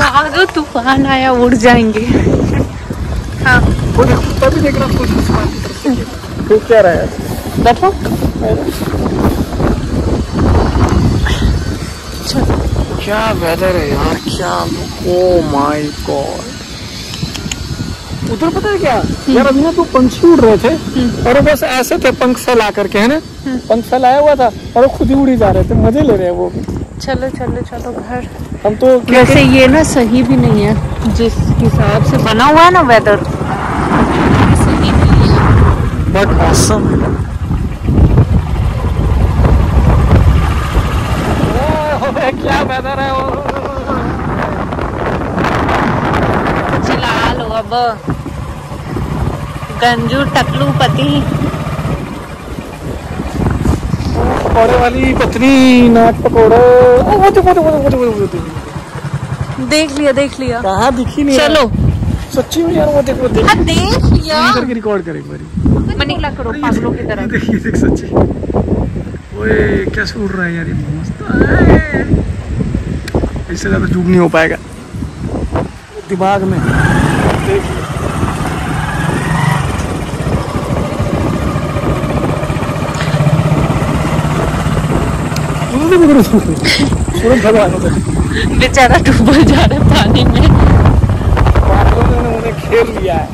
भागो, तूफान आया, उड़ जाएंगे। हाँ वो देखो कुत्ता भी देख रहा है। तो क्या रहा है, बैठो। क्या वेदर है यार, क्या, ओ माय गॉड। उधर पता है क्या यार, अभी ना तो पंछी उड़ रहे थे और वो बस ऐसे थे पंख फैला करके, है ना, पंख फैलाया हुआ था और वो खुद ही उड़ी जा रहे थे, मजे ले रहे हैं वो भी। चलो चलो चलो घर। हम तो वैसे ये ना सही भी नहीं है, जिस हिसाब से बना हुआ है ना वेदर, सही नहीं है। But awesome. क्या वेदर है वो। चिल्ला लो अब, गंजू टकलू पति। पकौड़े वाली पत्नी, नाक पकौड़े। वो देख लिया देख लिया। कहाँ दिखी नहीं। चलो सच्ची में यार, वो देखो देख लिया करके रिकॉर्ड करे एक बारी। मनिकला करो पागलों की तरह। देखिए देख सच्ची, ओए कैसे उड़ रहा है यार, ये मस्त है। इससे ज्यादा जूम नहीं हो पाएगा दिमाग में। देखिए सूरज भगवान बेचारा डूबल जा रहा है पानी में। बादलों ने उन्हें घेर लिया है।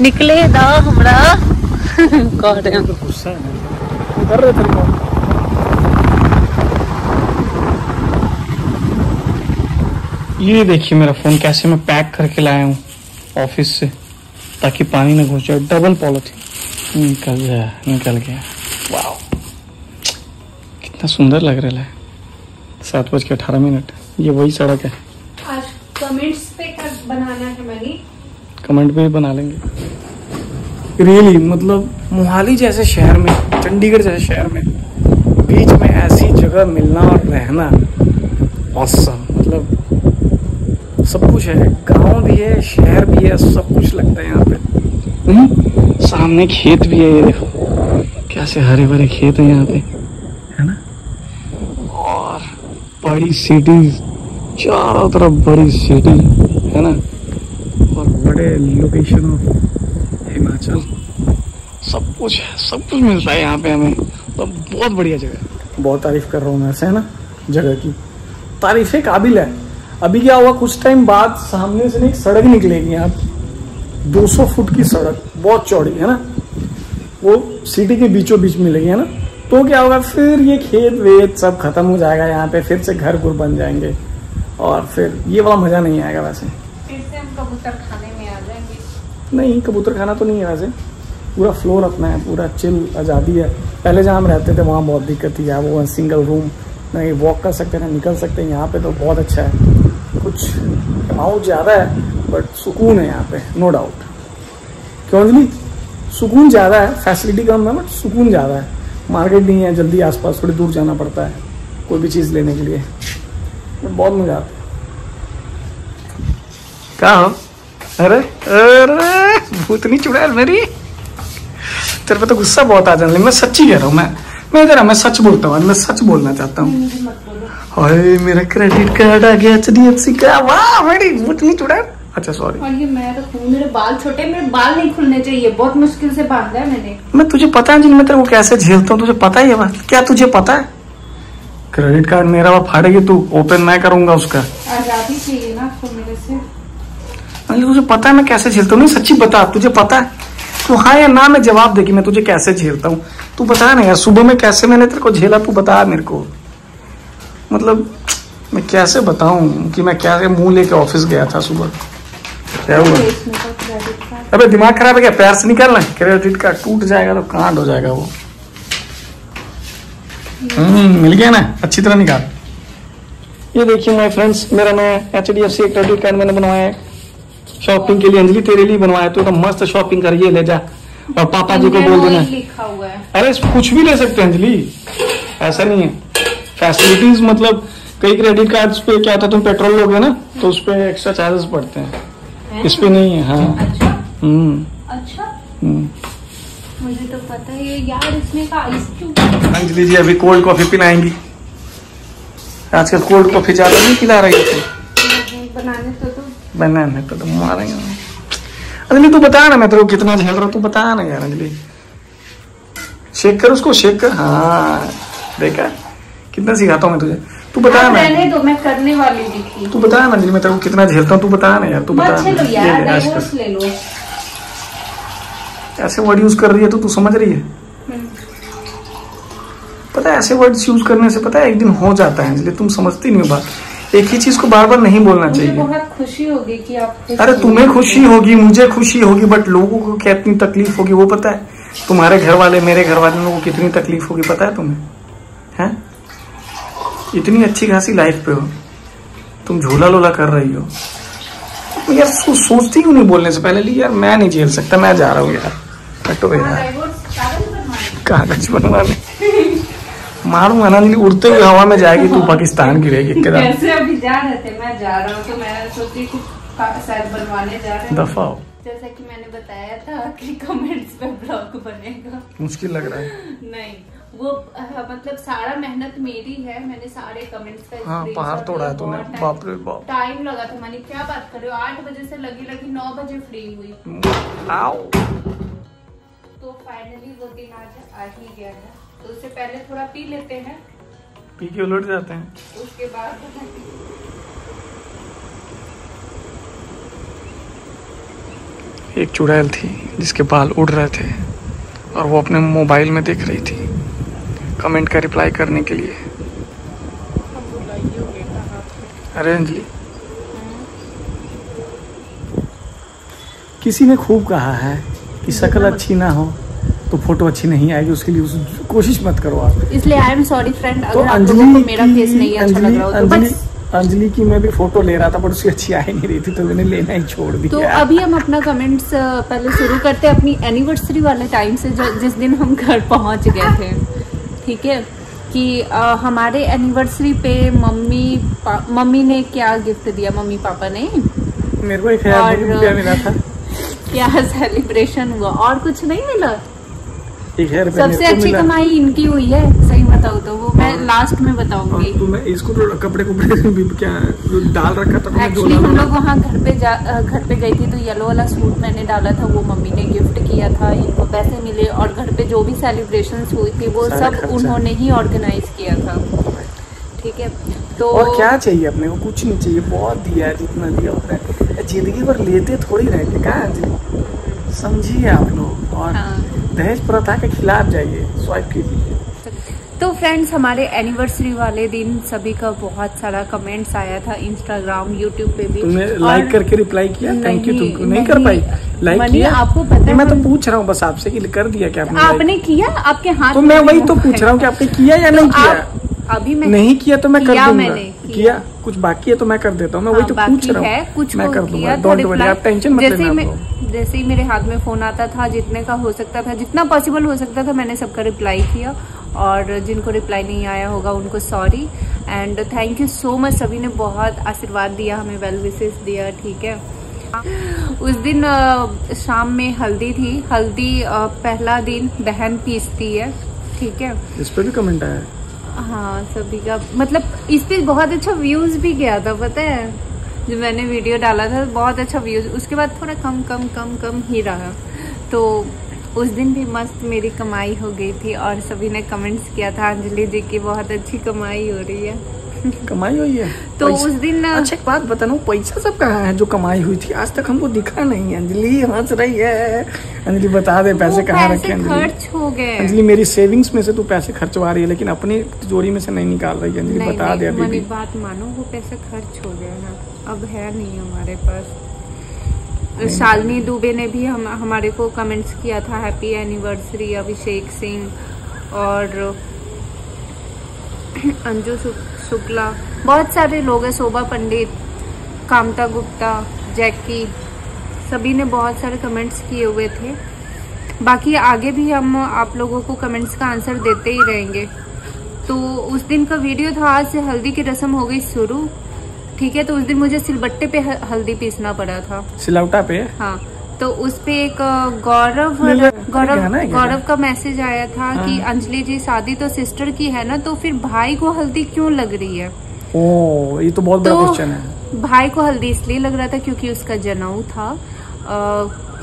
निकले दा हमरा गुस्सा है, कर रहे थे। ये देखिए मेरा फोन कैसे मैं पैक करके लाया हूँ ऑफिस से, ताकि पानी ना घुस जाए। डबल पॉलिथीन निकल गया। वाह कितना सुंदर लग रहा है। 7:18। ये वही सड़क है। आज कमेंट्स पे बनाना है मनी, कमेंट पे भी बना लेंगे। रियली मतलब मोहाली जैसे शहर में, चंडीगढ़ जैसे शहर में बीच में ऐसी जगह मिलना और रहना ऑसम। मतलब सब कुछ है, गांव भी है, शहर भी है, सब कुछ लगता है यहाँ पे। सामने खेत भी है, ये देखो कैसे हरे भरे खेत है यहाँ पे, है ना। और बड़ी सिटीज, चारों तरफ बड़ी सिटी, है ना। और बड़े लोकेशन ऑफ हिमाचल, सब कुछ है, सब कुछ मिलता है यहाँ पे हमें। तो बहुत बढ़िया जगह है। बहुत तारीफ कर रहा हूँ मैं ऐसे, है ना, जगह की। तारीफे काबिल है। अभी क्या हुआ, कुछ टाइम बाद सामने से एक सड़क निकलेगी यहाँ, 200 फुट की सड़क, बहुत चौड़ी, है ना। वो सिटी के बीचों बीच मिलेगी, है ना। तो क्या होगा, फिर ये खेत वेत सब खत्म हो जाएगा यहाँ पे, फिर से घर गुर बन जाएंगे और फिर ये वाला मजा नहीं आएगा। वैसे फिर से हम कबूतर खाने में आ जाएंगे। नहीं, कबूतर खाना तो नहीं है वैसे, पूरा फ्लोर अपना है, पूरा चिल आज़ादी है। पहले जहाँ हम रहते थे वहाँ बहुत दिक्कत थी यार, वो सिंगल रूम, नहीं वॉक कर सकते ना निकल सकते। यहाँ पे तो बहुत अच्छा है, कुछ क्राउड ज़्यादा है बट सुकून है यहाँ पे, नो डाउट। क्यों अंजलि, सुकून ज़्यादा है, फैसिलिटी कम है बट सुकून ज़्यादा है। मार्केट नहीं है जल्दी आसपास, थोड़ी दूर जाना पड़ता है कोई भी चीज़ लेने के लिए, बहुत मजा आता है। क्या हो, अरे अरे भूतनी चुड़ैल मेरी, तेरे पे तो गुस्सा बहुत आ जाने। मैं सच्ची कह रहा हूँ, मैं सच बोलता हूँ, मैं सच बोलना चाहता हूँ। हाय मेरा क्रेडिट कार्ड आ गया HDFC का, वाह मेरी भूतनी चुड़ैल। अच्छा सॉरी। और ये मैं तो हूँ, मेरे बाल छोटे, मेरे बाल नहीं खुलने चाहिए, बहुत मुश्किल से बांधा है मैंने। मैं तुझे पता है जिन मैं तेरे को कैसे झेलता हूँ, तुझे पता ही है बात। क्या तुझे पता है क्रेडिट कार्ड मेरा वो फाड़ेगी तू, ओपन मैं करूंगा उसका। आजादी चाहिए ना आपको मेरे से। तुझे पता है मैं कैसे झेलता हूँ, सच्ची बता, तुझे पता है? तू हाँ या ना में जवाब दे कि मैं तुझे कैसे झेलता हूँ। तू बता ना यार, सुबह में कैसे मैंने तेरे को झेला, तू बता मेरे को। मतलब मैं कैसे बताऊं कि मैं क्या मुंह लेके ऑफिस गया था सुबह, क्या हुआ? अबे दिमाग खराब है क्या? पैर से निकालना, क्रेडिट कार्ड टूट जाएगा तो कांड हो जाएगा वो। मिल गया ना, अच्छी तरह निकाल। ये देखिए माय फ्रेंड्स, मेरा नया HDFC क्रेडिट कार्ड मैंने बनवाया है शॉपिंग के लिए। अंजलि तेरे लिए बनवाया, तो मस्त शॉपिंग कर, ये ले जा और पापा जी को बोल देना। लिखा हुआ है। अरे कुछ भी ले सकते हैं अंजलि, ऐसा नहीं है। फैसिलिटीज मतलब कई क्रेडिट कार्ड्स पे क्या होता है, तुम पेट्रोल लोगे ना तो उस पे एक्स्ट्रा चार्जेस पड़ते हैं, इस पे नहीं है। हाँ अच्छा अच्छा, हम्म। मुझे तो पता है यार, इसमें का आइस क्यूब। अंजलि जी अभी कोल्ड कॉफी पिलाएंगी। आजकल कोल्ड कॉफी ज्यादा नहीं पिला रही है। बनाने तो मारेंगे। अंजलि तू बता ना, मैं तेरे को कितना झेल रहा हूँ, तू बता ना यार। अंजलि शेक कर उसको, शेक कर। हाँ देखा कितना सिखाता हूँ मैं तुझे, तू बता ना। रहने दो, मैं करने वाली थी। तू बता ना अंजलि, मैं तेरे को कितना झेलता हूँ, तू बता ना यार। तू बता लो यार, डाइवोर्स ले लो। ऐसे वर्ड यूज कर रही है तो तू समझ रही है? पता है ऐसे वर्ड्स यूज करने से पता है एक दिन हो जाता है अंजलि, तुम समझती नहीं हो बात। एक ही चीज को बार बार नहीं बोलना चाहिए। मुझे बहुत खुशी होगी कि आप अरे तुम्हें खुशी होगी, मुझे खुशी होगी, बट लोगों को कितनी तकलीफ होगी वो पता है? तुम्हारे घर वाले, मेरे घर वाले लोगों को कितनी तकलीफ होगी पता है तुम्हें? हैं? इतनी अच्छी खासी लाइफ पे हो तुम, झूला लोला कर रही हो यार। सोचती क्यों नहीं बोलने से पहले? यार मैं नहीं झेल सकता, मैं जा रहा हूँ यार, हटो यार। कागज बनवाने मारूंगा ना, उड़ते हुए हवा में जाएगी तू, पाकिस्तान की रहेगी। कैसे अभी जा रहे थे, मैं जा रहा हूँ तो मैं सोची कि शायद बनवाने जा रहे हैं। दफा हो। जैसा कि मैंने बताया था कि कमेंट्स पे ब्लॉग बनेगा। मुश्किल लग रहा है। नहीं वो मतलब सारा मेहनत मेरी है, मैंने सारे कमेंट्स का हाँ पहाड़ तोड़ा है तूने, बाप रे बाप। टाइम लगा था। मैंने क्या बात कर रहे हो, 8 बजे से लगी 9 बजे फ्री हुई। आओ। तो फाइनली वो दिन आज आ ही गया है, तो उससे पहले थोड़ा पी लेते हैं, पी के उलट जाते हैं। उसके बाद एक चुड़ैल थी जिसके बाल उड़ रहे थे और वो अपने मोबाइल में देख रही थी कमेंट का रिप्लाई करने के लिए। अरे अंजलि, किसी ने खूब कहा है कि शक्ल अच्छी ना हो तो फोटो अच्छी नहीं आएगी, उसके लिए कोशिश मत करो आप। इसलिए आई एम सॉरी फ्रेंड, तो अगर आप लोगों को मेरा फेस नहीं अच्छा लग रहा हो तो अंजलि की मैं भी फोटो ले रहा था पर उसकी अच्छी आ ही नहीं रही थी तो मैंने लेना ही छोड़ दिया। तो अभी हम अपना कमेंट्स पहले शुरू करते हैं अपनी एनिवर्सरी वाले टाइम से, जिस दिन हम घर पहुंच गए थे। ठीक है कि हमारे एनिवर्सरी पे मम्मी ने क्या गिफ्ट दिया, मम्मी पापा ने मेरे को 1000 रुपया मिला था। क्या सेलिब्रेशन हुआ और कुछ नहीं मिला। 1000 रुपया सबसे अच्छी कमाई इनकी हुई है, सही बताओ तो वो मैं लास्ट में बताऊंगी। तो मैं इसको तो कपड़े भी क्या डाल रखा था। एक्चुअली हम लोग वहाँ घर पे गई थी तो येलो वाला सूट मैंने डाला था, वो मम्मी ने गिफ्ट किया था, इनको पैसे मिले और घर पे जो भी सेलिब्रेशंस हुई थी वो सब उन्होंने ही ऑर्गेनाइज किया था। ठीक है तो और क्या चाहिए अपने को? कुछ नहीं चाहिए, बहुत दिया है जितना दिया होता है। जिंदगी भर लेते थोड़ी रहते, कहाँ समझिए आप लोग। और दहेज प्रथा के खिलाफ जाइए, स्वाइप कीजिए। तो फ्रेंड्स हमारे एनिवर्सरी वाले दिन सभी का बहुत सारा कमेंट्स आया था, इंस्टाग्राम यूट्यूब पे भी। तुमने लाइक करके रिप्लाई किया? Thank you. तुमको नहीं कर पाई लाइक किया? आपको पता है, मैं तो पूछ रहा हूँ बस आपसे कि कर दिया क्या आपने किया? आपके हाथ तो मैं वही तो पूछ रहा हूँ कि आपने किया या नहीं किया। अभी मैं नहीं किया तो मैं कर दूंगा। किया कुछ बाकी है तो मैं कर देता हूँ। मैं वही तो पूछ रहा हूँ, कुछ मैं कर दूंगा। डोंट वरी, आप टेंशन मत लेना। जैसे ही मेरे हाथ में फोन आता था, जितने का हो सकता था, जितना पॉसिबल हो सकता था, मैंने सबका रिप्लाई किया। और जिनको रिप्लाई नहीं आया होगा उनको sorry and thank you so much. सभी ने बहुत आशीर्वाद दिया, हमें वेल विशेस दिया। ठीक है उस दिन शाम में हल्दी थी। हल्दी पहला दिन बहन पीसती है। ठीक है इस पे भी कमेंट आया। हाँ सभी का, मतलब इस पे बहुत अच्छा व्यूज भी गया था, पता है जो मैंने वीडियो डाला था बहुत अच्छा व्यूज। उसके बाद थोड़ा कम ही रहा। तो उस दिन भी मस्त मेरी कमाई हो गई थी और सभी ने कमेंट्स किया था अंजलि जी की बहुत अच्छी कमाई हो रही है। कमाई हुई है तो उस दिन अच्छा एक बात बताना, पैसा सब कहाँ है जो कमाई हुई थी? आज तक हमको दिखा नहीं। अंजलि हंस रही है। अंजलि बता दे पैसे कहाँ रखे? खर्च हो गए। अंजलि मेरी सेविंग्स में से तू पैसे खर्चवा रही है लेकिन अपनी तिजोरी में से नहीं निकाल रही है। अंजलि बता दे अभी। बात मानो, वो पैसे खर्च हो गए हैं, अब है नहीं हमारे पास। शालिनी दुबे ने भी हमारे को कमेंट्स किया था हैप्पी एनिवर्सरी। अभिषेक सिंह और अंजू शुक्ला, बहुत सारे लोग हैं, शोभा पंडित, कामता गुप्ता, जैकी, सभी ने बहुत सारे कमेंट्स किए हुए थे। बाकी आगे भी हम आप लोगों को कमेंट्स का आंसर देते ही रहेंगे। तो उस दिन का वीडियो था। आज से हल्दी की रस्म हो गई शुरू, ठीक है। तो उस दिन मुझे सिलबट्टे पे हल्दी पीसना पड़ा था, सिलौटा पे। हाँ, तो उस पे एक गौरव का मैसेज आया था कि अंजलि जी शादी तो सिस्टर की है ना, तो फिर भाई को हल्दी क्यों लग रही है? ओह, ये तो बहुत बड़ा क्वेश्चन है। भाई को हल्दी इसलिए लग रहा था क्योंकि उसका जनेऊ था।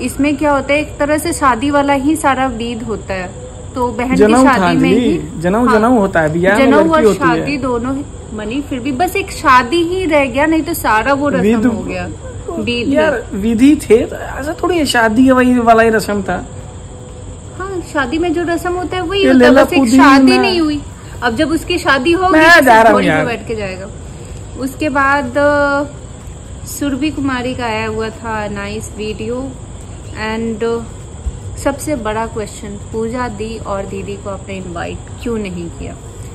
इसमें क्या होता है, एक तरह से शादी वाला ही सारा विध होता है। तो बहन की शादी में ही जनेऊ होता है, जनेऊ और शादी दोनों मनी, फिर भी बस एक शादी ही रह गया, नहीं तो सारा वो रस्म हो गया। यार विधि थे, ऐसा थोड़ी है, शादी वाला ही रस्म था। हाँ, शादी में जो रस्म होता है वही होता है, बस एक शादी नहीं हुई। अब जब उसकी शादी होगी तो बैठ के जाएगा। उसके बाद सुरभि कुमारी का आया हुआ था नाइस वीडियो। एंड सबसे बड़ा क्वेश्चन, पूजा दी और दीदी को आपने इनवाइट क्यों नहीं किया?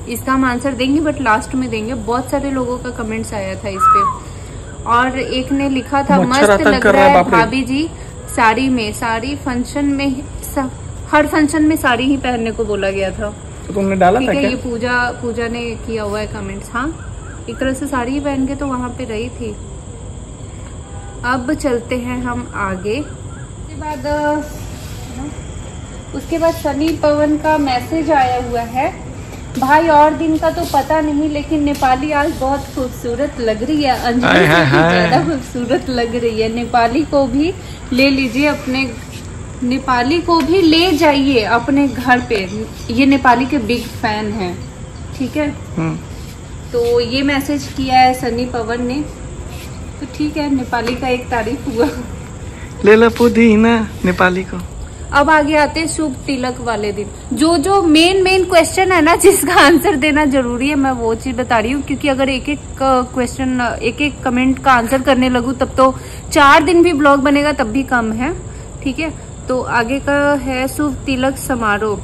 इसका हम आंसर देंगे, बट लास्ट में देंगे। बहुत सारे लोगों का कमेंट्स आया था इस पे, और एक ने लिखा था मस्त लग रहा है भाभी जी साड़ी में, साड़ी फंक्शन में, हर फंक्शन में साड़ी ही पहनने को बोला गया था। तो तुमने डाला था क्या? ये पूजा ने किया हुआ है कमेंट्स। हाँ, एक तरह से साड़ी ही पहन के तो वहां पे रही थी। अब चलते हैं हम आगे। उसके बाद सनी पवन का मैसेज आया हुआ है, भाई और दिन का तो पता नहीं, लेकिन नेपाली आज बहुत खूबसूरत लग रही है। अंजलि ज्यादा खूबसूरत लग रही है। नेपाली को भी ले लीजिए, अपने नेपाली को भी ले जाइए अपने घर पे। ये नेपाली के बिग फैन हैं, ठीक है। तो ये मैसेज किया है सनी पवन ने, तो ठीक है, नेपाली का एक तारीफ हुआ। ले लो पुदीना नेपाली को। अब आगे आते हैं शुभ तिलक वाले दिन। जो मेन क्वेश्चन है ना, जिसका आंसर देना जरूरी है, मैं वो चीज बता रही हूँ, क्योंकि अगर एक क्वेश्चन, एक कमेंट का आंसर करने लगूँ तब तो 4 दिन भी ब्लॉग बनेगा, तब भी कम है, ठीक है। तो आगे का है शुभ तिलक समारोह।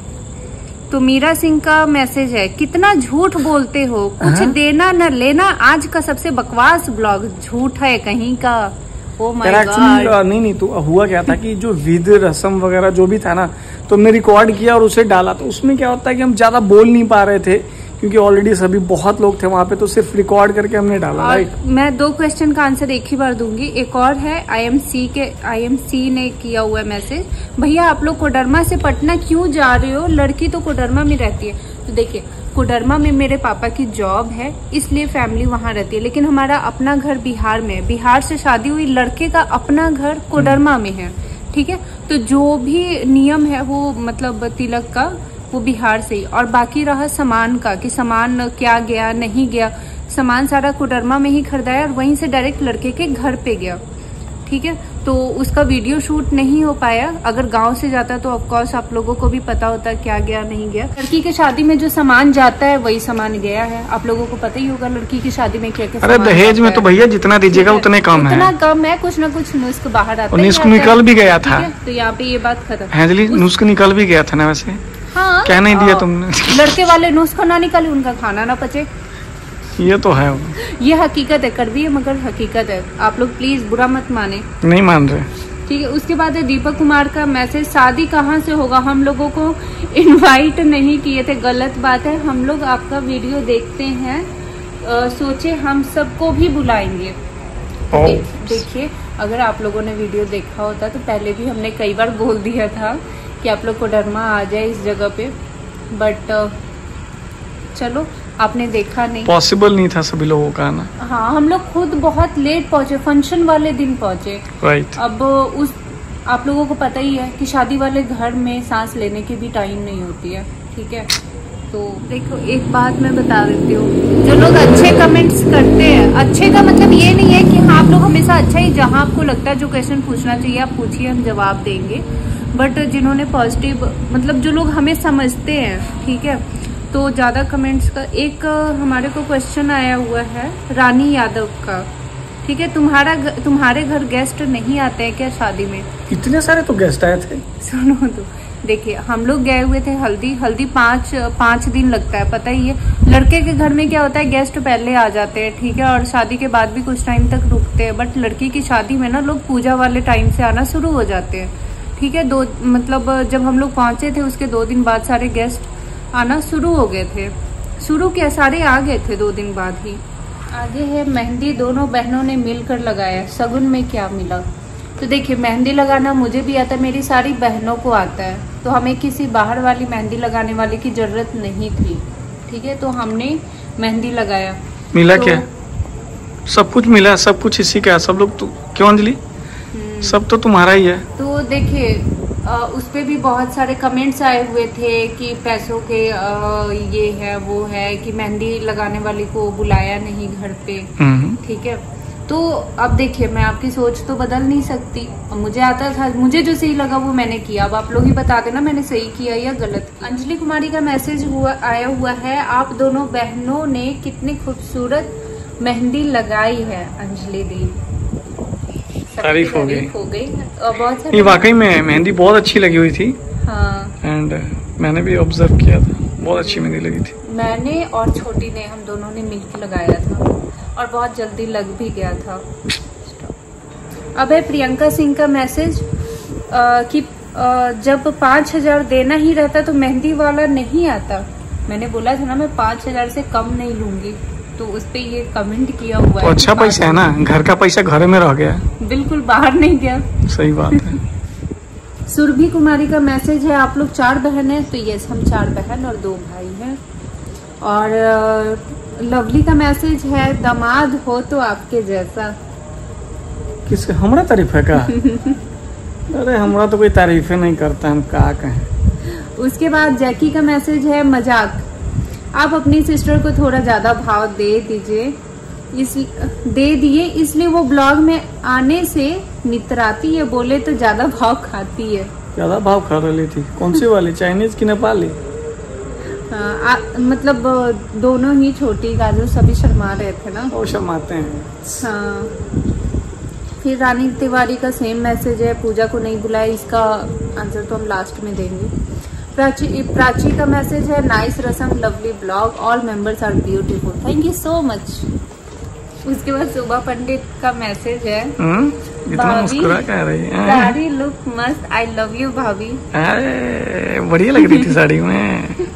तो मीरा सिंह का मैसेज है, कितना झूठ बोलते हो, कुछ देना न लेना, आज का सबसे बकवास ब्लॉग झूठ है कहीं का। नहीं, तो हुआ क्या था कि जो विध रस्म वगैरह जो भी था ना, तो हमने रिकॉर्ड किया और उसे डाला। तो उसमें क्या होता है कि हम ज्यादा बोल नहीं पा रहे थे, क्योंकि ऑलरेडी सभी बहुत लोग थे वहाँ पे, तो सिर्फ रिकॉर्ड करके हमने डाला। राइट, मैं 2 क्वेश्चन का आंसर एक ही बार दूंगी। एक और है IMC ने किया हुआ मैसेज, भैया आप लोग कोडरमा से पटना क्यों जा रहे हो, लड़की तो कोडरमा में रहती है। तो देखिए, कोडरमा में मेरे पापा की जॉब है, इसलिए फैमिली वहाँ रहती है, लेकिन हमारा अपना घर बिहार में है। बिहार से शादी हुई, लड़के का अपना घर कोडरमा में है, ठीक है। तो जो भी नियम है वो मतलब तिलक का, वो बिहार से ही। और बाकी रहा सामान का, कि सामान क्या गया नहीं गया, सामान सारा कोडरमा में ही खरीदाया और वहीं से डायरेक्ट लड़के के घर पे गया, ठीक है। तो उसका वीडियो शूट नहीं हो पाया। अगर गांव से जाता तो ऑफकोर्स आप लोगों को भी पता होता क्या गया नहीं गया। लड़की की शादी में जो सामान जाता है वही सामान गया है, आप लोगों को पता ही होगा लड़की की शादी में क्या क्या। अरे दहेज में तो भैया जितना दीजिएगा उतने कम है, उतना कम है, कुछ ना कुछ नुस्ख बाहर आता है। नुस्ख निकल भी गया था, तो यहाँ पे ये बात खत्म। अंजलि, नुस्ख निकल भी गया था ना वैसे। हाँ, क्या नहीं दिया तुमने? लड़के वाले नुस्खा ना निकाले, उनका खाना ना पचे, ये तो है, ये हकीकत है, कड़वी है मगर हकीकत है। आप लोग प्लीज बुरा मत माने। नहीं मान रहे, ठीक है। उसके बाद है दीपक कुमार का मैसेज, शादी कहाँ से होगा, हम लोगों को इनवाइट नहीं किए थे। गलत बात है, हम लोग आपका वीडियो देखते हैं, सोचे हम सबको भी बुलाएंगे। देखिए, अगर आप लोगों ने वीडियो देखा होता तो पहले भी हमने कई बार बोल दिया था कि आप लोग कोडरमा आ जाए इस जगह पे, बट चलो आपने देखा नहीं, पॉसिबल नहीं था सभी लोगों का आना। हाँ, हम लोग खुद बहुत लेट पहुंचे, फंक्शन वाले दिन पहुंचे। राइट। अब उस आप लोगों को पता ही है कि शादी वाले घर में सांस लेने की भी टाइम नहीं होती है, ठीक है। तो देखो, एक बात मैं बता देती हूँ, जो लोग अच्छे कमेंट्स करते हैं, अच्छे का मतलब ये नहीं है कि हाँ आप लोग हमेशा अच्छा ही, जहाँ आपको लगता है जो क्वेश्चन पूछना चाहिए आप पूछिए, हम जवाब देंगे। बट जिन्होंने पॉजिटिव, मतलब जो लोग हमें समझते हैं, ठीक है, तो ज्यादा कमेंट्स का। एक हमारे को क्वेश्चन आया हुआ है रानी यादव का, ठीक है, तुम्हारे घर गेस्ट नहीं आते हैं क्या शादी में? इतने सारे तो गेस्ट आए थे। सुनो तो, देखिए हम लोग गए हुए थे हल्दी 5 दिन लगता है, पता ही है। लड़के के घर में क्या होता है, गेस्ट पहले आ जाते हैं, ठीक है, और शादी के बाद भी कुछ टाइम तक रुकते हैं। बट लड़की की शादी में ना लोग पूजा वाले टाइम से आना शुरू हो जाते हैं, ठीक है। मतलब जब हम लोग पहुंचे थे उसके 2 दिन बाद सारे गेस्ट आना शुरू हो गए थे। शुरू किया, सारे आ गए थे 2 दिन बाद ही। आगे है मेहंदी दोनों बहनों ने मिलकर लगाया, शगुन में क्या मिला। तो देखिए मेहंदी लगाना मुझे भी आता है, मेरी सारी बहनों को आता है, तो हमें किसी बाहर वाली मेहंदी लगाने वाले की जरूरत नहीं थी। ठीक है, तो हमने मेहंदी लगाया। मिला तो, क्या? सब कुछ मिला, सब कुछ इसी का। सब लोग तो क्यों अंजलि, सब तो तुम्हारा ही है। तो देखिए उस पे भी बहुत सारे कमेंट्स आए हुए थे कि पैसों के ये है वो है, कि मेहंदी लगाने वाली को बुलाया नहीं घर पे। ठीक है, तो अब देखिए मैं आपकी सोच तो बदल नहीं सकती। मुझे आता था, मुझे जो सही लगा वो मैंने किया। अब आप लोग ही बता देना मैंने सही किया या गलत। अंजलि कुमारी का मैसेज आया हुआ है, आप दोनों बहनों ने कितनी खूबसूरत मेहंदी लगाई है अंजलि दी। तारीफ हो गई और बहुत सारी वाकई में मेहंदी बहुत अच्छी लगी हुई थी। हाँ, एंड मैंने भी ऑब्जर्व किया था, बहुत अच्छी मेहंदी लगी थी। मैंने और छोटी ने, हम दोनों ने मिलकर लगाया था और बहुत जल्दी लग भी गया था। अब है प्रियंका सिंह का मैसेज कि जब 5000 देना ही रहता तो मेहंदी वाला नहीं आता। मैंने बोला था ना मैं 5000 से कम नहीं लूंगी, तो उस पे ये कमेंट किया हुआ है। तो अच्छा पैसा है ना, घर का पैसा घर में रह गया, बिल्कुल बाहर नहीं गया। सही बात है। सुरभि कुमारी का मैसेज है, आप लोग 4 बहन हैं। तो यस, हम 4 बहन और 2 भाई हैं। और लवली का मैसेज है, दामाद हो तो आपके जैसा। किसका? हमारा तारीफ है का? अरे हमारा तो कोई तारीफ नहीं करता, हम क्या कहें। उसके बाद जैकी का मैसेज है, मजाक, आप अपनी सिस्टर को थोड़ा ज्यादा भाव दे दिए, इसलिए वो ब्लॉग में आने से नितराती है, बोले तो ज्यादा भाव खाती है। ज्यादा भाव खा रही थी? कौन सी वाली, चाइनीज की नेपाली? मतलब दोनों ही, छोटी काजू सभी शर्मा रहे थे ना। वो शर्माते हैं। हाँ। फिर रानी तिवारी का सेम मैसेज है, पूजा को नहीं बुलाया। इसका आंसर तो हम लास्ट में देंगे। प्राची का मैसेज है, nice rasam, lovely blog, all members are beautiful, thank you so much. उसके बाद शोभा पंडित का मैसेज है, भाभी साड़ी लुक मस्त, आई लव यू भाभी, बढ़िया लग रही थी साड़ी में।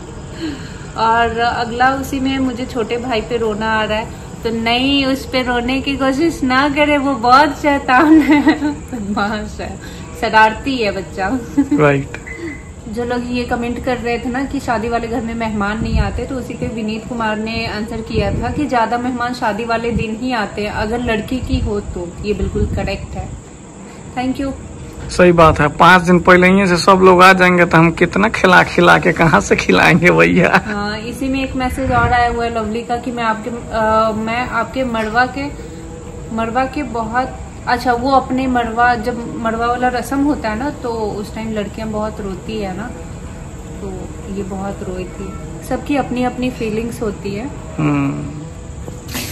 और अगला उसी में, मुझे छोटे भाई पे रोना आ रहा है, तो नहीं उस पे रोने की कोशिश ना करे, वो बहुत शैतान है, बदमाश है, शरारती है बच्चा। राइट। जो लोग ये कमेंट कर रहे थे ना कि शादी वाले घर में मेहमान नहीं आते, तो उसी पे विनीत कुमार ने आंसर किया था कि ज्यादा मेहमान शादी वाले दिन ही आते हैं, अगर लड़की की हो तो। ये बिल्कुल करेक्ट है, थैंक यू। सही बात है, 5 दिन पहले ही से सब लोग आ जाएंगे तो हम कितना खिला खिला के कहाँ से खिलाएंगे भैया। हाँ, इसी में एक मैसेज और आया हुआ है लवली का कि मैं आपके मड़वा के बहुत अच्छा, वो अपने मड़वा, जब मड़वा वाला रस्म होता है ना, तो उस टाइम लड़कियां बहुत रोती है ना, तो ये बहुत रोई थी। सबकी अपनी अपनी फीलिंग्स होती है।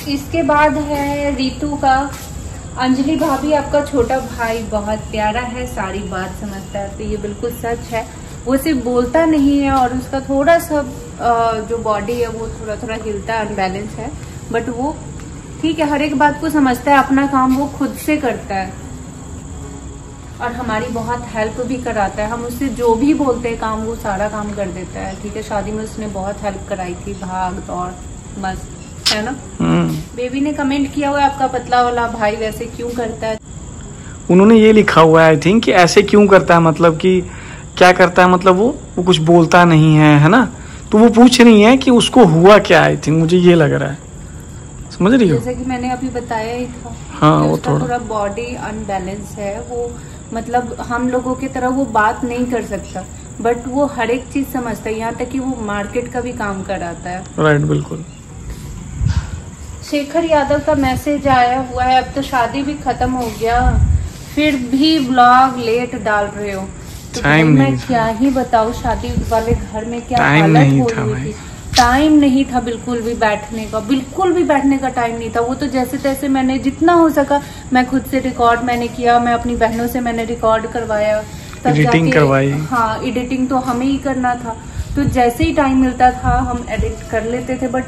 इसके बाद है रीतू का, अंजलि भाभी आपका छोटा भाई बहुत प्यारा है, सारी बात समझता है। तो ये बिल्कुल सच है, वो सिर्फ बोलता नहीं है और उसका थोड़ा सा जो बॉडी है वो थोड़ा थोड़ा हिलता है, अनबैलेंस है, बट वो ठीक है, हर एक बात को समझता है, अपना काम वो खुद से करता है और हमारी बहुत हेल्प भी कराता है। हम उससे जो भी बोलते हैं काम, वो सारा काम कर देता है। ठीक है, शादी में उसने बहुत हेल्प कराई थी, भाग दौड़ मस्त है ना। बेबी ने कमेंट किया हुआ है, आपका पतला वाला भाई वैसे क्यों करता है। उन्होंने ये लिखा हुआ है आई थिंक कि ऐसे क्यों करता है, मतलब कि क्या करता है, मतलब वो कुछ बोलता नहीं है ना, तो वो पूछ रही है कि उसको हुआ क्या। आई थिंक मुझे ये लग रहा है, समझ रही हो, जैसे कि मैंने अभी बताया ही था। हाँ, वो थोड़ा बॉडी अनबैलेंस है, वो मतलब हम लोगों की तरह वो बात नहीं कर सकता, बट वो हर एक चीज समझता है, यहाँ तक कि वो मार्केट का भी काम कराता है। राइट, बिल्कुल। शेखर यादव का मैसेज आया हुआ है, अब तो शादी भी खत्म हो गया, फिर भी ब्लॉग लेट डाल रहे हो। तो मैं क्या ही बताऊँ, शादी वाले घर में क्या हालत हो रही थी। टाइम नहीं था बिल्कुल भी बैठने का टाइम नहीं था। वो तो जैसे तैसे मैंने जितना हो सका मैं खुद से रिकॉर्ड मैंने किया, मैं अपनी बहनों से मैंने रिकॉर्ड करवाया, एडिटिंग करवाई। हाँ, एडिटिंग तो हमें ही करना था, तो जैसे ही टाइम मिलता था हम एडिट कर लेते थे, बट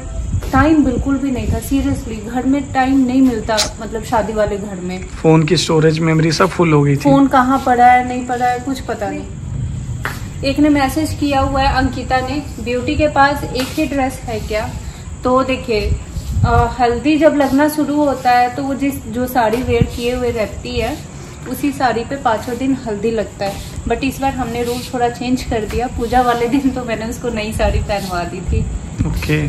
टाइम बिल्कुल भी नहीं था। सीरियसली घर में टाइम नहीं मिलता, मतलब शादी वाले घर में। फोन की स्टोरेज मेमोरी सब फुल हो गई थी, फोन कहाँ पड़ा है नहीं पड़ा है कुछ पता नहीं। एक ने मैसेज किया हुआ है, अंकिता ने, ब्यूटी के पास एक ही ड्रेस है क्या? तो देखिए, हल्दी जब लगना शुरू होता है तो वो जो साड़ी वेयर किए हुए रहती है उसी साड़ी पे 5 दिन हल्दी लगता है। बट इस बार हमने रूल थोड़ा चेंज कर दिया। पूजा वाले दिन तो मैंने उसको नई साड़ी पहनवा दी थी। ओके।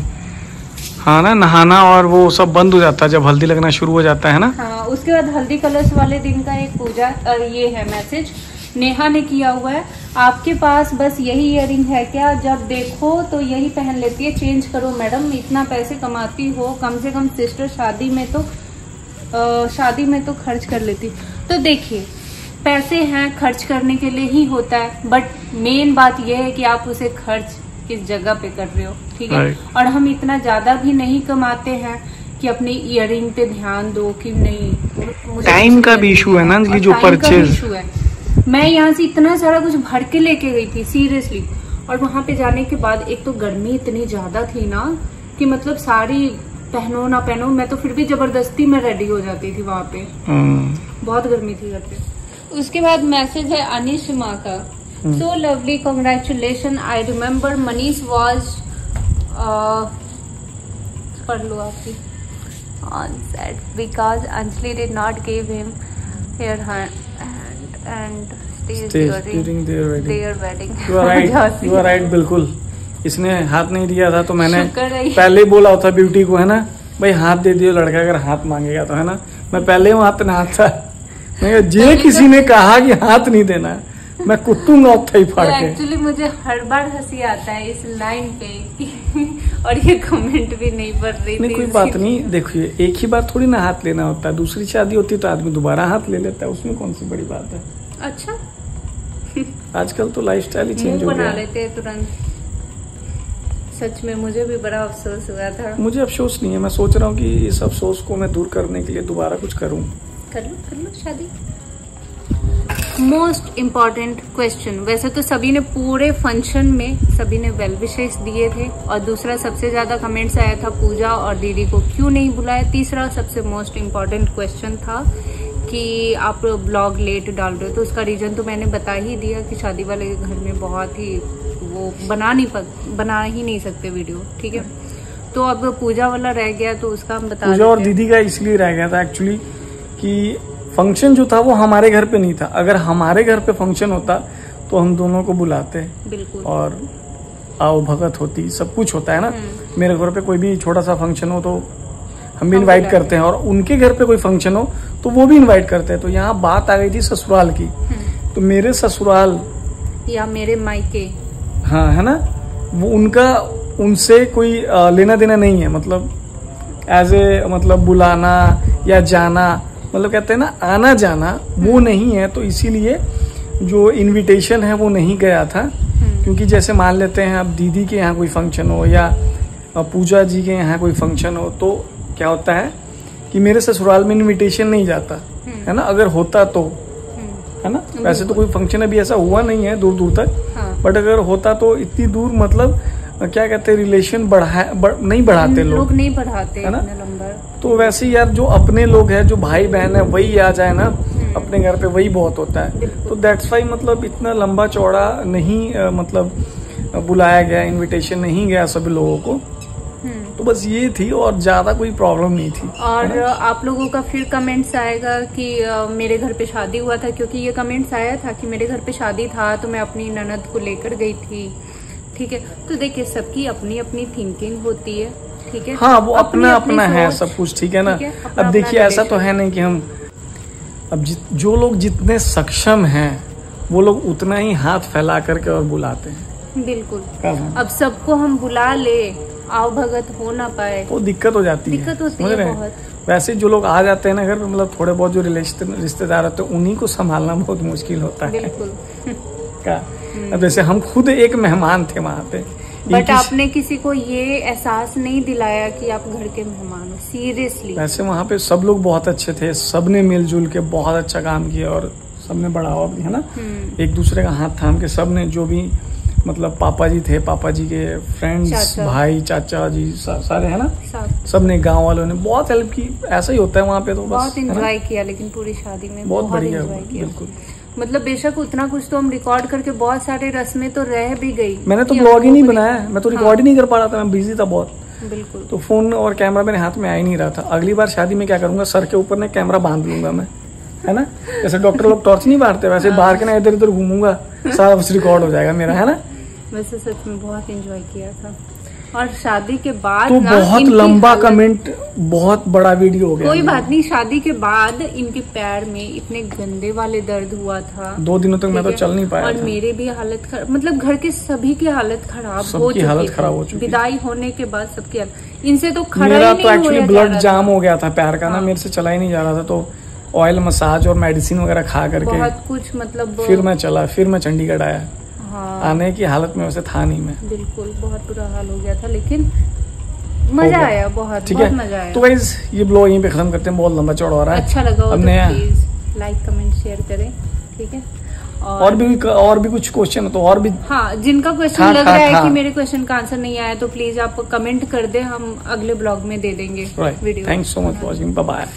हाँ ना, नहाना और वो सब बंद हो जाता है जब हल्दी लगना शुरू हो जाता है ना। हाँ, उसके बाद हल्दी कलश वाले दिन का एक पूजा ये है मैसेज नेहा ने किया हुआ है, आपके पास बस यही इयररिंग है क्या? जब देखो तो यही पहन लेती है, चेंज करो मैडम, इतना पैसे कमाती हो, कम से कम सिस्टर शादी में तो खर्च कर लेती। तो देखिए, पैसे हैं, खर्च करने के लिए ही होता है, बट मेन बात यह है कि आप उसे खर्च किस जगह पे कर रहे हो, ठीक है। और हम इतना ज्यादा भी नहीं कमाते हैं कि अपनी इयररिंग पे ध्यान दो कि नहीं। टाइम का भी इशू है ना, जो परचेज इशू है। मैं यहाँ से इतना सारा कुछ भर के लेके गई थी सीरियसली, और वहां पे जाने के बाद एक तो गर्मी इतनी ज्यादा थी ना कि मतलब साड़ी पहनो ना पहनो, मैं तो फिर भी जबरदस्ती में रेडी हो जाती थी वहां पे। बहुत गर्मी थी घर पे। उसके बाद मैसेज है अनिश माँ का, so lovely, congratulation, I remember Manish was पढ़ लो आपकी on set because Anjali did not give him her hand and stage during their wedding. You are right, बिल्कुल। इसने हाथ नहीं दिया था तो मैंने पहले ही बोला था ब्यूटी को, है ना भाई, हाथ दे दियो, लड़का अगर हाथ मांगेगा तो, है ना। मैं पहले ही हाथ ना था, जे किसी ने कहा कि हाथ नहीं देना, मैं कुत्तूंगा उत्थे ही फाड़ के। एक्चुअली मुझे हर बार हंसी आता है इस लाइन पे और ये कमेंट भी नहीं पढ़ रही नहीं, थी। कोई बात नहीं, देखिए एक ही बार थोड़ी ना हाथ लेना होता है, दूसरी शादी होती तो आदमी दोबारा हाथ ले लेता है, उसमें कौन सी बड़ी बात है। अच्छा, आजकल तो लाइफस्टाइल ही चेंज हो गया, बना लेते हैं तुरंत। सच में मुझे भी बड़ा अफसोस हुआ था। मुझे अफसोस नहीं है, मैं सोच रहा हूँ कि इस अफसोस को मैं दूर करने के लिए दोबारा कुछ करूँ। कर लो शादी। मोस्ट इम्पॉर्टेंट क्वेश्चन, वैसे तो सभी ने पूरे फंक्शन में सभी ने वेल विशेस दिए थे, और दूसरा सबसे ज्यादा कमेंट्स आया था पूजा और दीदी को क्यों नहीं बुलाया। तीसरा सबसे मोस्ट इम्पॉर्टेंट क्वेश्चन था कि आप ब्लॉग लेट डाल रहे हो, तो उसका रीजन तो मैंने बता ही दिया कि शादी वाले घर में बहुत ही वो बना ही नहीं सकते वीडियो, ठीक है। तो अब पूजा वाला रह गया तो उसका हम बता, पूजा और दीदी का इसलिए रह गया था एक्चुअली कि फंक्शन जो था वो हमारे घर पे नहीं था। अगर हमारे घर पे फंक्शन होता तो हम दोनों को बुलाते, बिल्कुल, और आओ भगत होती, सब कुछ होता है ना। मेरे घर पे कोई भी छोटा सा फंक्शन हो तो हम भी इनवाइट करते हैं, और उनके घर पे कोई फंक्शन हो तो वो भी इनवाइट करते हैं। तो यहाँ बात आ गई थी ससुराल की, तो मेरे ससुराल या मेरे मायके, हाँ है ना, वो उनसे कोई लेना देना नहीं है, मतलब एज ए मतलब बुलाना या जाना, मतलब कहते हैं ना आना जाना, वो नहीं है। तो इसीलिए जो इनविटेशन है वो नहीं गया था, क्योंकि जैसे मान लेते हैं अब दीदी के यहाँ कोई फंक्शन हो या पूजा जी के यहाँ कोई फंक्शन हो, तो क्या होता है कि मेरे ससुराल में इनविटेशन नहीं जाता, है ना। अगर होता तो, है ना, वैसे तो कोई फंक्शन अभी ऐसा हुआ नहीं है दूर दूर तक, बट अगर होता तो इतनी दूर, मतलब क्या कहते हैं, रिलेशन नहीं बढ़ाते लोग नहीं बढ़ाते, है ना। तो वैसे यार जो अपने लोग हैं, जो भाई बहन है, वही आ जाए ना अपने घर पे, वही बहुत होता है। तो दैट्स वाई मतलब इतना लंबा चौड़ा नहीं मतलब बुलाया गया, इनविटेशन नहीं गया सभी लोगों को। तो बस ये थी, और ज्यादा कोई प्रॉब्लम नहीं थी। और आप लोगों का फिर कमेंट्स आएगा कि मेरे घर पे शादी हुआ था, क्योंकि ये कमेंट्स आया था कि मेरे घर पे शादी था तो मैं अपनी ननद को लेकर गई थी, ठीक है। तो देखिए सबकी अपनी अपनी थिंकिंग होती है, ठीक है। हाँ, वो अपना अपना है सब कुछ, ठीक है ना। अब देखिए ऐसा तो है नहीं कि हम अब जो लोग जितने सक्षम हैं वो लोग उतना ही हाथ फैला करके और बुलाते हैं, बिल्कुल। अब सबको हम बुला ले, आओ भगत हो ना पाए तो दिक्कत हो जाती है, दिक्कत होती है बहुत। वैसे जो लोग आ जाते हैं ना घर पे, मतलब थोड़े बहुत जो रिश्तेदार होते हैं, उन्हीं को संभालना बहुत मुश्किल होता है, बिल्कुल। क्या अब जैसे हम खुद एक मेहमान थे वहाँ पे, बट आपने किसी को ये एहसास नहीं दिलाया कि आप घर के मेहमान हो, सीरियसली। वैसे वहाँ पे सब लोग बहुत अच्छे थे, सबने मिलजुल के बहुत अच्छा काम किया, और सबने बढ़ावा भी, है ना, एक दूसरे का हाथ थाम के सबने, जो भी मतलब पापा जी थे, पापा जी के फ्रेंड्स, भाई, चाचा जी, सारे, है ना, सबने, गांव वालों ने बहुत हेल्प की। ऐसा ही होता है वहाँ पे, तो बहुत एंजॉय किया, लेकिन पूरी शादी में बहुत बढ़िया, बिल्कुल। मतलब बेशक उतना कुछ तो हम रिकॉर्ड करके बहुत सारे रस्में तो रह भी गई। मैंने तो ब्लॉग ही नहीं बनाया, मैं तो रिकॉर्ड ही नहीं कर पा रहा था, मैं बिजी था बहुत। बिल्कुल। तो फोन और कैमरा मेरे हाथ में आ ही नहीं रहा था। अगली बार शादी में क्या करूंगा, सर के ऊपर ना कैमरा बांध लूंगा मैं, है ना, जैसे डॉक्टर लोग टॉर्च नहीं मारते वैसे बाहर के ना इधर उधर घूमूंगा, सारा कुछ रिकॉर्ड हो जाएगा मेरा, है ना। वैसे सच में बहुत एंजॉय किया था। और शादी के बाद तो बहुत लंबा कमेंट, बहुत बड़ा वीडियो हो गया। कोई बात नहीं, शादी के बाद इनके पैर में इतने गंदे वाले दर्द हुआ था, 2 दिनों तक मैं तो चल नहीं पाया और था। मेरे भी हालत खराब, मतलब घर के सभी की हालत खराब हो चुकी, विदाई होने के बाद सबकी हालत, इनसे तो खड़ा मेरा ही नहीं तो एक्चुअली हुआ ब्लड जाम हो गया था पैर का ना, मेरे से चला ही नहीं जा रहा था। तो ऑयल मसाज और मेडिसिन वगैरह खा करके बहुत कुछ, मतलब फिर मैं चला, फिर मैं चंडीगढ़ आया। हाँ, आने की हालत में वैसे था नहीं मैं, बिल्कुल बहुत बुरा हाल हो गया था, लेकिन मजा आया, बहुत बहुत मजा आया। तो गाइस ये ब्लॉग यहीं पे खत्म करते हैं, बहुत लंबा चौड़ा हो रहा है। अच्छा लगा हो तो प्लीज लाइक कमेंट शेयर करें, ठीक है। और भी कुछ क्वेश्चन हो तो और भी, हाँ, जिनका क्वेश्चन लग रहा है कि मेरे क्वेश्चन का आंसर नहीं आया तो प्लीज आप कमेंट कर दे, हम अगले ब्लॉग में दे देंगे video. Thanks so much for watching, bye bye.